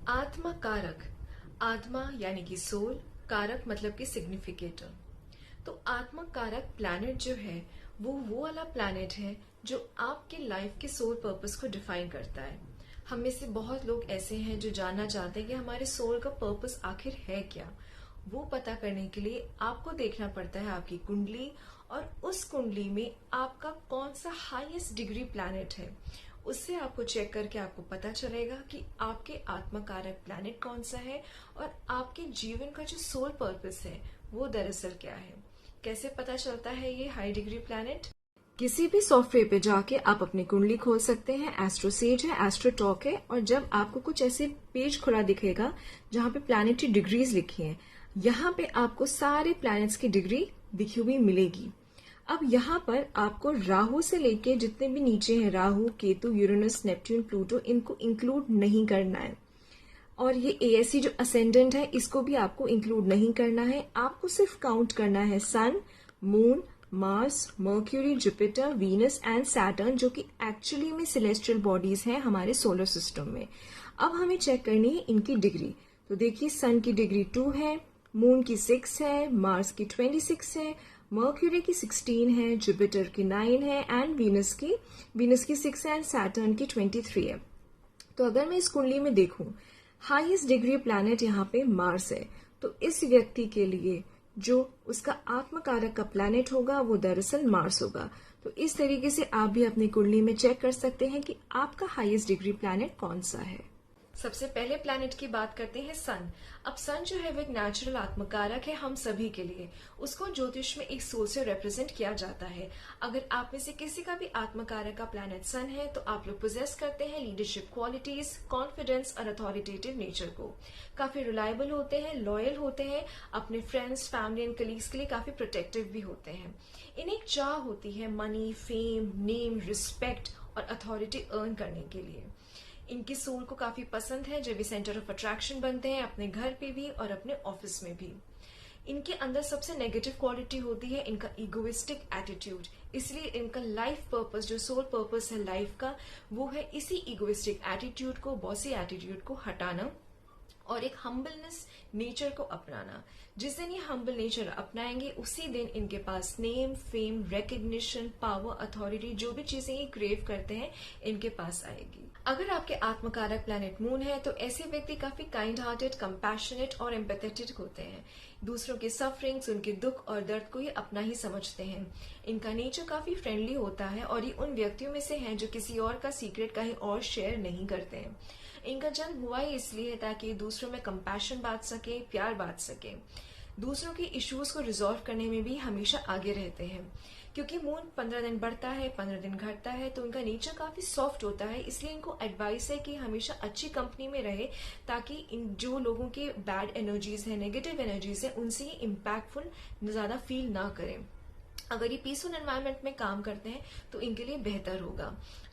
आत्मा कारक। आत्मा यानी कि सोल, कारक मतलब कि सिग्निफिकेटर। तो आत्मा कारक प्लैनेट जो है वो वाला प्लैनेट है जो आपके लाइफ के सोल पर्पस को डिफाइन करता है। हम में से बहुत लोग ऐसे हैं जो जानना चाहते हैं कि हमारे सोल का पर्पस आखिर है क्या। वो पता करने के लिए आपको देखना पड़ता है आपकी कुंडली, और उस कुंडली में आपका कौन सा हाईएस्ट डिग्री प्लैनेट है। उससे आपको चेक करके आपको पता चलेगा कि आपके आत्मकारक प्लैनेट कौन सा है और आपके जीवन का जो सोल पर्पस है वो दरअसल क्या है। कैसे पता चलता है ये हाई डिग्री प्लैनेट? किसी भी सॉफ्टवेयर पे जाके आप अपनी कुंडली खोल सकते हैं। एस्ट्रोसेज है, एस्ट्रोटॉक है, और जब आपको कुछ ऐसे पेज खुला दिखेगा जहां पे प्लैनेटरी डिग्रीज लिखी हैं, यहाँ पे आपको सारे प्लैनेट्स की डिग्री लिखी हुई मिलेगी। अब यहाँ पर आपको राहु से लेके जितने भी नीचे हैं, Rahu, Ketu, Uranus, Neptune, Pluto, इनको इंक्लूड नहीं करना है। और ये एएससी जो असेंडेंट है इसको भी आपको इंक्लूड नहीं करना है। आपको सिर्फ काउंट करना है sun, moon, Mars, Mercury, Jupiter, Venus and Saturn, जो कि एक्चुअली में सेलेस्टियल बॉडीज हैं हमारे सोलर सिस्टम में। अब हमें चेक करनी है इनकी डिग्री। तो देखिए, सन की डिग्री 2 है, मून की 6 है, मार्स की 26 है, मर्क्यूरी की 16 है, जुपिटर की 9 है एंड वीनस की 6 है एंड सैटर्न की 23 है। तो अगर मैं इस कुंडली में देखूं, हाईएस्ट डिग्री प्लैनेट यहाँ पे मार्स है। तो इस व्यक्ति के लिए जो उसका आत्मकारक का प्लैनेट होगा वो दरअसल मार्स होगा। तो इस तरीके से आप भी अपनी कुंडली में चेक कर सकते हैं कि आपका हाईएस्ट डिग्री प्लैनेट कौन सा है। सबसे पहले प्लैनेट की बात करते हैं सन। अब सन जो है वो एक नेचुरल आत्मकारक है हम सभी के लिए। उसको ज्योतिष में एक सोल से रिप्रेजेंट किया जाता है। अगर आप में से किसी का भी आत्मकारक का प्लैनेट सन है तो आप लोग पोजेस करते हैं लीडरशिप क्वालिटीज, कॉन्फिडेंस और अथॉरिटेटिव नेचर को। काफी रिलायबल होते हैं, लॉयल होते हैं, अपने फ्रेंड्स, फैमिली एंड कलीग्स के लिए काफी प्रोटेक्टिव भी होते हैं। इन्हें एक चाह होती है मनी, फेम, नेम, रिस्पेक्ट और अथॉरिटी अर्न करने के लिए। इनकी सोल को काफी पसंद है जब ये सेंटर ऑफ अट्रैक्शन बनते हैं, अपने घर पे भी और अपने ऑफिस में भी। इनके अंदर सबसे नेगेटिव क्वालिटी होती है इनका इगोइस्टिक एटीट्यूड। इसलिए इनका लाइफ पर्पस, जो सोल पर्पस है लाइफ का, वो है इसी इगोइस्टिक एटीट्यूड को, बॉसी एटीट्यूड को हटाना और एक हम्बलनेस नेचर को अपनाना। जिस दिन ये हम्बल नेचर अपनाएंगे उसी दिन इनके पास name, fame, recognition, power, authority, जो भी चीजें ये क्रेव करते हैं इनके पास आएगी। अगर आपके आत्मकारक प्लैनेट मून है तो ऐसे व्यक्ति काफी काइंड हार्टेड, कंपैशनेट और एम्पैथेटिक होते हैं। दूसरों के सफरिंग्स, उनके दुख और दर्द को ये अपना ही समझते हैं। इनका नेचर काफी फ्रेंडली होता है और ये उन व्यक्तियों में से हैं जो किसी और का सीक्रेट कहीं और शेयर नहीं करते हैं। इनका जन्म हुआ ही इसलिए है ताकि ये दूसरों में कंपैशन बांट सके, प्यार बांट सके। दूसरों के इश्यूज को रिजॉल्व करने में भी हमेशा आगे रहते हैं। क्योंकि मून 15 दिन बढ़ता है, 15 दिन घटता है, तो इनका नेचर काफी सॉफ्ट होता है। इसलिए इनको एडवाइस है कि हमेशा अच्छी कंपनी में रहे ताकि इन जो लोगों के बैड एनर्जीज है, नेगेटिव एनर्जीज है, उनसे ये इम्पैक्टफुल ज्यादा फील ना करें। अगर ये पीसफुल एनवायरनमेंट में काम करते हैं तो इनके लिए बेहतर होगा।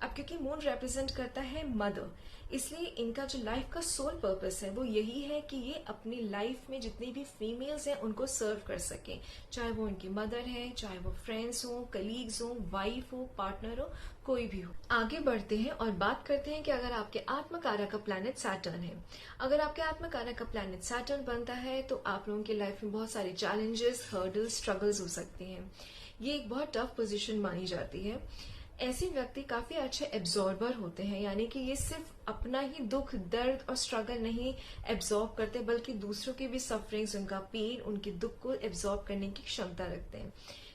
अब क्योंकि मून रिप्रेजेंट करता है मदर, इसलिए इनका जो लाइफ का सोल पर्पस है वो यही है कि ये अपनी लाइफ में जितनी भी फीमेल्स हैं उनको सर्व कर सकें, चाहे वो इनकी मदर है, चाहे वो फ्रेंड्स हो, कलीग्स हो, वाइफ हो, पार्टनर हो, कोई भी हो। आगे बढ़ते हैं और बात करते हैं कि अगर आपके आत्मकारक का प्लैनेट सैटर्न है। अगर आपके आत्मकारक का प्लैनेट सैटर्न बनता है तो आप लोगों की लाइफ में बहुत सारे चैलेंजेस, हर्डल्स, स्ट्रगल्स हो सकती हैं। ये एक बहुत टफ पोजीशन मानी जाती है। ऐसे व्यक्ति काफी अच्छे एब्जॉर्बर होते हैं, यानी कि ये सिर्फ अपना ही दुख, दर्द और स्ट्रगल नहीं एब्जॉर्ब करते बल्कि दूसरों की भी सफरिंग्स, उनका पेन, उनके दुख को एब्जॉर्ब करने की क्षमता रखते हैं।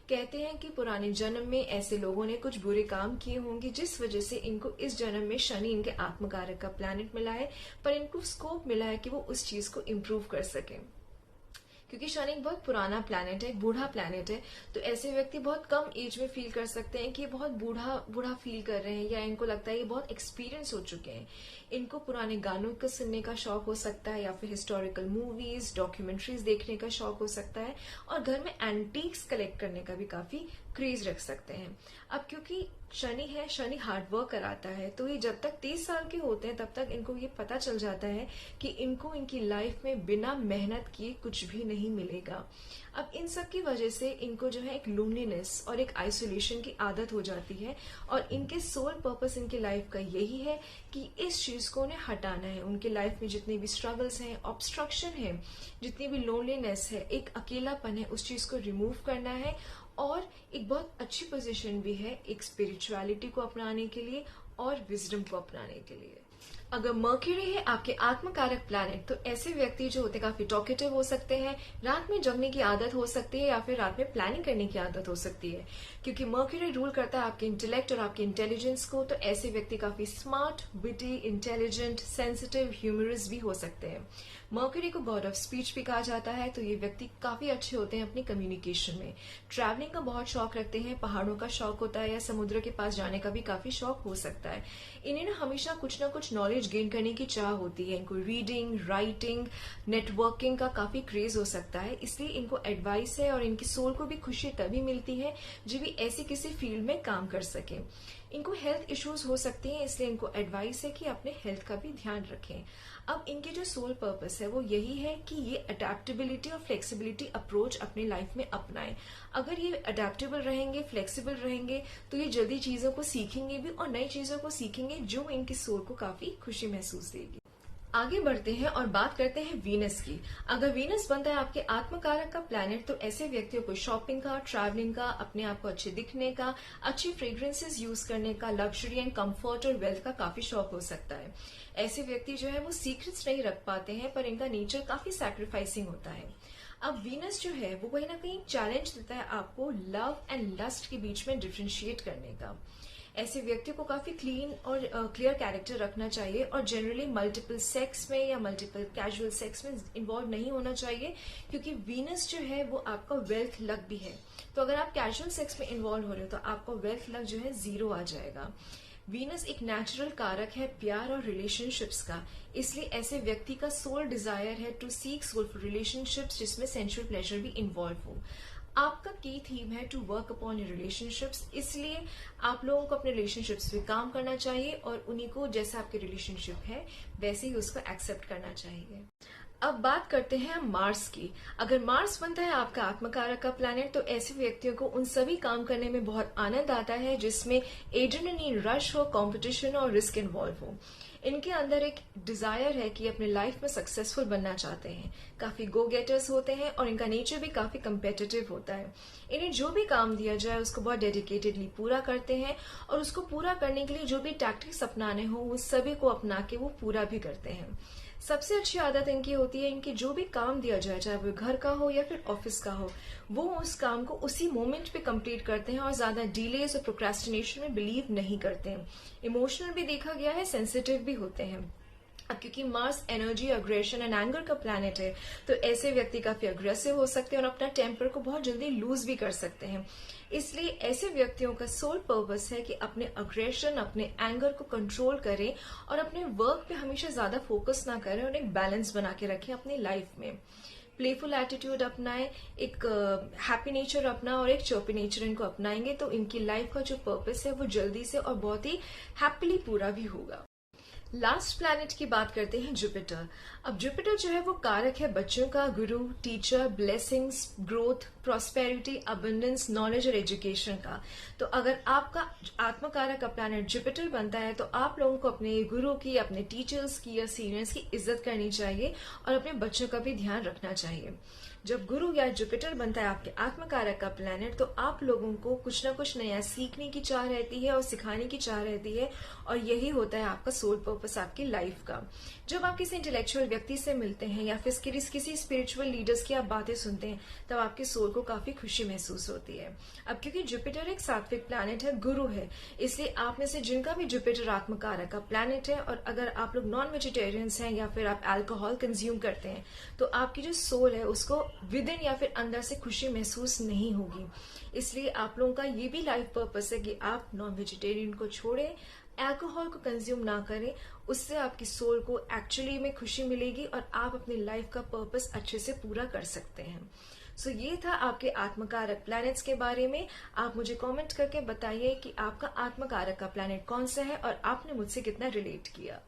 कहते हैं कि पुराने जन्म में ऐसे लोगों ने कुछ बुरे काम किए होंगे जिस वजह से इनको इस जन्म में शनि, इनके आत्मकारक का प्लैनेट मिला है, पर इनको स्कोप मिला है कि वो उस चीज को इम्प्रूव कर सकें। क्योंकि शनि एक बहुत पुराना प्लैनेट है, एक बूढ़ा प्लैनेट है, तो ऐसे व्यक्ति बहुत कम एज में फील कर सकते हैं कि ये बहुत बूढ़ा बूढ़ा फील कर रहे हैं, या इनको लगता है ये बहुत एक्सपीरियंस हो चुके हैं। इनको पुराने गानों को सुनने का शौक हो सकता है, या फिर हिस्टोरिकल मूवीज, डॉक्यूमेंट्रीज देखने का शौक हो सकता है, और घर में एंटीक्स कलेक्ट करने का भी काफी क्रेज रख सकते हैं। अब क्योंकि शनि है, शनि हार्ड वर्क कराता है, तो ये जब तक 30 साल के होते हैं तब तक इनको ये पता चल जाता है कि इनको इनकी लाइफ में बिना मेहनत किए कुछ भी नहीं मिलेगा। अब इन सब की वजह से इनको जो है एक लोनलीनेस और एक आइसोलेशन की आदत हो जाती है, और इनके सोल पर्पस इनकी लाइफ का यही है कि इस चीज को उन्हें हटाना है। उनके लाइफ में जितनी भी स्ट्रगल्स हैं, ऑब्स्ट्रक्शन है, जितनी भी लोनलीनेस है, एक अकेलापन है, उस चीज को रिमूव करना है। और एक बहुत अच्छी पोजीशन भी है एक स्पिरिचुअलिटी को अपनाने के लिए और विजडम को अपनाने के लिए। अगर मर्क्यूरी है आपके आत्मकारक प्लैनेट, तो ऐसे व्यक्ति जो होते हैं काफी टॉकेटिव हो सकते हैं, रात में जगने की आदत हो सकती है, या फिर रात में प्लानिंग करने की आदत हो सकती है। क्योंकि मर्क्यूरी रूल करता है आपके इंटेलेक्ट और आपके इंटेलिजेंस को, तो ऐसे व्यक्ति काफी smart, witty, intelligent, sensitive, humorous भी हो सकते हैं। मर्क्यूरी को गॉड ऑफ स्पीच भी कहा जाता है, तो ये व्यक्ति काफी अच्छे होते हैं अपनी कम्युनिकेशन में। ट्रैवलिंग का बहुत शौक रखते हैं, पहाड़ों का शौक होता है, या समुद्र के पास जाने का भी काफी शौक हो सकता है। इन्हें ना हमेशा कुछ ना कुछ नॉलेज गेन करने की चाह होती है। इनको रीडिंग, राइटिंग, नेटवर्किंग का काफी क्रेज हो सकता है, इसलिए इनको एडवाइस है और इनकी सोल को भी खुशी तभी मिलती है जब भी ऐसी किसी फील्ड में काम कर सके। इनको हेल्थ इश्यूज हो सकती हैं, इसलिए इनको एडवाइस है कि अपने हेल्थ का भी ध्यान रखें। अब इनके जो सोल पर्पस है वो यही है कि ये अडेप्टेबिलिटी और फ्लेक्सिबिलिटी अप्रोच अपनी लाइफ में अपनाएं। अगर ये अडेप्टेबल रहेंगे, फ्लेक्सिबल रहेंगे, तो ये जल्दी चीजों को सीखेंगे भी और नई चीजों को सीखेंगे जो इनकी सोल को काफी खुशी महसूस देगी। आगे बढ़ते हैं और बात करते हैं वीनस की। अगर वीनस बनता है आपके आत्मकारक का प्लैनेट, तो ऐसे व्यक्तियों को शॉपिंग का, ट्रैवलिंग का, अपने आप को अच्छे दिखने का, अच्छी फ्रेग्रेंसेस यूज करने का, लग्जरी एंड कंफर्ट और वेल्थ का काफी शौक हो सकता है। ऐसे व्यक्ति जो है वो सीक्रेट्स नहीं रख पाते हैं, पर इनका नेचर काफी सैक्रिफाइसिंग होता है। अब वीनस जो है वो कहीं ना कहीं चैलेंज देता है आपको लव एंड लस्ट के बीच में डिफरेंशिएट करने का। ऐसे व्यक्तियों को काफी क्लीन और क्लियर कैरेक्टर रखना चाहिए, और जनरली मल्टीपल सेक्स में या मल्टीपल कैजुअल सेक्स में इन्वॉल्व नहीं होना चाहिए, क्योंकि वीनस जो है वो आपका वेल्थ लक भी है। तो अगर आप कैजुअल सेक्स में इन्वॉल्व हो रहे हो तो आपका वेल्थ लक जो है 0 आ जाएगा। वीनस एक नेचुरल कारक है प्यार और रिलेशनशिप्स का, इसलिए ऐसे व्यक्ति का सोल डिजायर है टू सीक सोलफुल रिलेशनशिप्स जिसमें सेंसुअल प्लेजर भी इन्वॉल्व हो। आपका की थीम है to work upon your relationships, इसलिए आप लोगों को अपने रिलेशनशिप्स पे काम करना चाहिए और उन्हीं को जैसा आपके रिलेशनशिप है वैसे ही उसको एक्सेप्ट करना चाहिए। अब बात करते हैं हम मार्स की। अगर मार्स बनता है आपका आत्मकारक का प्लैनेट, तो ऐसे व्यक्तियों को उन सभी काम करने में बहुत आनंद आता है जिसमें एड्रेनलिन रश हो, कंपटीशन और रिस्क इन्वॉल्व हो। इनके अंदर एक डिजायर है कि अपने लाइफ में सक्सेसफुल बनना चाहते हैं, काफी गो गेटर्स होते हैं और इनका नेचर भी काफी कम्पिटिटिव होता है। इन्हें जो भी काम दिया जाए उसको बहुत डेडिकेटेडली पूरा करते हैं, और उसको पूरा करने के लिए जो भी टैक्टिक्स अपनाने हो वो सभी को अपना के वो पूरा भी करते हैं। सबसे अच्छी आदत इनकी होती है, इनकी जो भी काम दिया जाए, चाहे वो घर का हो या फिर ऑफिस का हो, वो उस काम को उसी मोमेंट पे कंप्लीट करते हैं और ज्यादा डिलेज और प्रोक्रेस्टिनेशन में बिलीव नहीं करते हैं। इमोशनल भी देखा गया है, सेंसिटिव भी होते हैं। अब क्योंकि Mars energy, aggression and anger का प्लैनेट है, तो ऐसे व्यक्ति काफी अग्रेसिव हो सकते हैं और अपना टेम्पर को बहुत जल्दी लूज भी कर सकते हैं। इसलिए ऐसे व्यक्तियों का सोल पर्पस है कि अपने अग्रेशन, अपने एंगर को कंट्रोल करें और अपने वर्क पे हमेशा ज्यादा फोकस ना करें और एक बैलेंस बना के रखें अपनी लाइफ में। प्लेफुल एटीट्यूड अपनाएं, एक हैप्पी नेचर अपना और एक चर्पी नेचर इनको अपनाएंगे तो इनकी लाइफ का जो पर्पस है वो जल्दी से और बहुत ही हैप्पीली पूरा भी होगा। लास्ट प्लैनेट की बात करते हैं जुपिटर। अब जुपिटर जो है वो कारक है बच्चों का, गुरु, teacher, blessings, growth, prosperity, abundance, knowledge और एजुकेशन का। तो अगर आपका आत्मकारक का प्लैनेट जुपिटर बनता है तो आप लोगों को अपने गुरु की, अपने टीचर्स की या सीनियर्स की इज्जत करनी चाहिए और अपने बच्चों का भी ध्यान रखना चाहिए। जब गुरु या जुपिटर बनता है आपके आत्मकारक का प्लैनेट, तो आप लोगों को कुछ ना कुछ नया सीखने की चाह रहती है और सिखाने की चाह रहती है, और यही होता है आपका सोल पर्पस आपकी लाइफ का। जब आप किसी इंटेलेक्चुअल व्यक्ति से मिलते हैं या फिर किसी स्पिरिचुअल लीडर्स की आप बातें सुनते हैं, तब आपके सोल को काफी खुशी महसूस होती है। अब क्योंकि जुपिटर एक सात्विक प्लैनेट है, गुरु है, इसलिए आप में से जिनका भी जुपिटर आत्मकारक का प्लैनेट है और अगर आप लोग नॉन वेजिटेरियंस हैं या फिर आप अल्कोहल कंज्यूम करते हैं, तो आपकी जो सोल है उसको विद इन या फिर अंदर से खुशी महसूस नहीं होगी। इसलिए आप लोगों का ये भी लाइफ पर्पस है कि आप नॉन वेजिटेरियन को छोड़ें, अल्कोहल को कंज्यूम ना करें, उससे आपकी सोल को एक्चुअली में खुशी मिलेगी और आप अपनी लाइफ का पर्पस अच्छे से पूरा कर सकते हैं। सो ये था आपके आत्मकारक प्लैनेट्स के बारे में। आप मुझे कमेंट करके बताइए कि आपका आत्मकारक का प्लैनेट कौन सा है और आपने मुझसे कितना रिलेट किया।